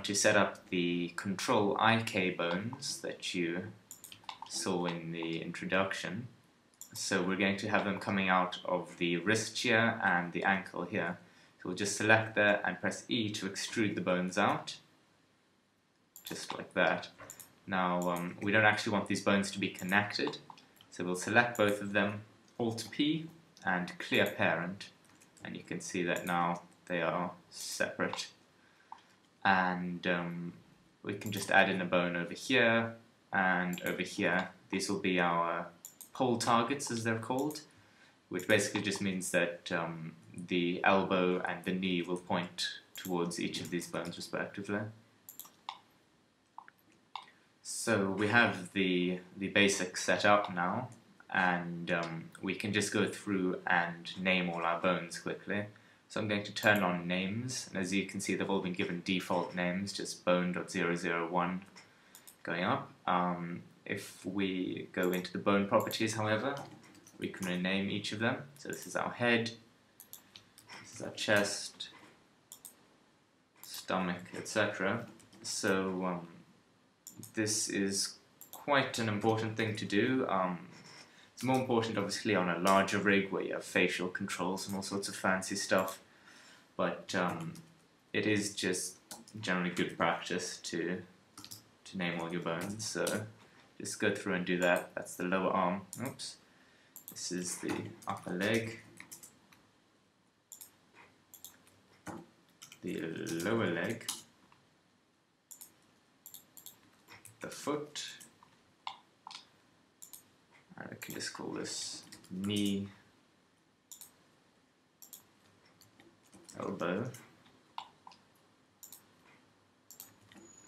to set up the control IK bones that you saw in the introduction. So we're going to have them coming out of the wrist here and the ankle here. So we'll just select that and press E to extrude the bones out, just like that. Now we don't actually want these bones to be connected, so we'll select both of them, Alt-P and clear parent, and you can see that now they are separate. And we can just add in a bone over here and over here. These will be our pole targets, as they're called, which basically just means that the elbow and the knee will point towards each of these bones respectively. So we have the basics set up now, and we can just go through and name all our bones quickly. So I'm going to turn on names, and as you can see they've all been given default names, just bone.001 going up. If we go into the bone properties, however, we can rename each of them. So this is our head, this is our chest, stomach, etc. So this is quite an important thing to do. It's more important obviously on a larger rig where you have facial controls and all sorts of fancy stuff, but it is just generally good practice to name all your bones. So just go through and do that. That's the lower arm. Oops. This is the upper leg, the lower leg, the foot, and I can just call this knee, elbow.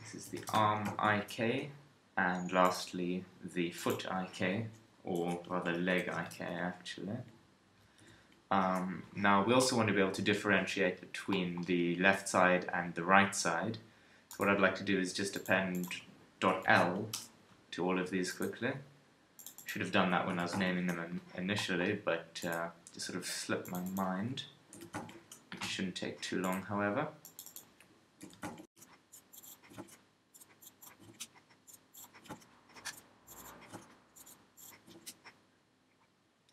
This is the arm IK, and lastly the foot IK, or rather leg IK actually. Now we also want to be able to differentiate between the left side and the right side. So what I'd like to do is just append .L to all of these quickly. Should have done that when I was naming them initially, but just sort of slipped my mind. It shouldn't take too long, however.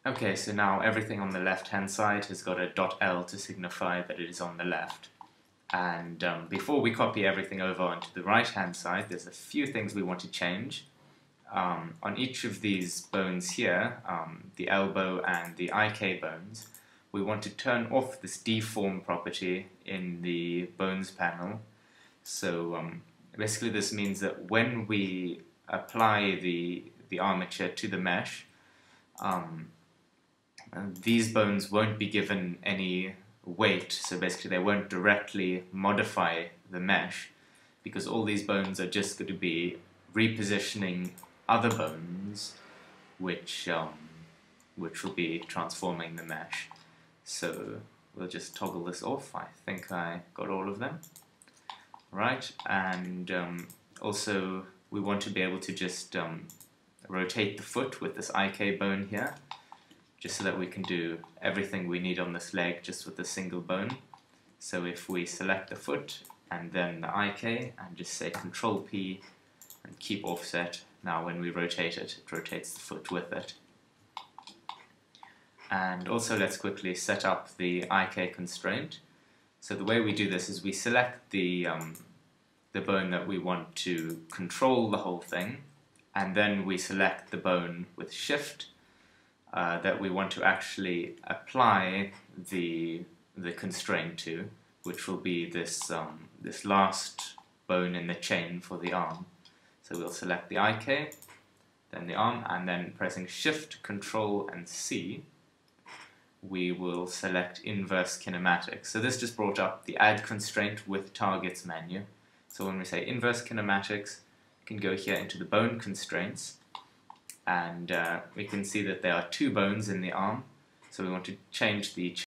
Okay, so now everything on the left-hand side has got a .L to signify that it is on the left. And before we copy everything over onto the right-hand side, there's a few things we want to change. On each of these bones here, the elbow and the IK bones, we want to turn off this deform property in the bones panel. So basically this means that when we apply the armature to the mesh, these bones won't be given any weight, so basically they won't directly modify the mesh, because all these bones are just going to be repositioning other bones which will be transforming the mesh. So we'll just toggle this off. I think I got all of them. Right, and also we want to be able to just rotate the foot with this IK bone here, just so that we can do everything we need on this leg just with a single bone. So if we select the foot and then the IK and just say Control P and keep offset, now when we rotate it, it rotates the foot with it. And also let's quickly set up the IK constraint. So the way we do this is we select the bone that we want to control the whole thing, and then we select the bone with Shift that we want to actually apply the constraint to, which will be this this last bone in the chain for the arm. So we'll select the IK, then the arm, and then pressing Shift, Control, and C, we will select Inverse Kinematics. So this just brought up the Add Constraint with Targets menu. So when we say Inverse Kinematics, we can go here into the Bone Constraints, and we can see that there are two bones in the arm, so we want to change the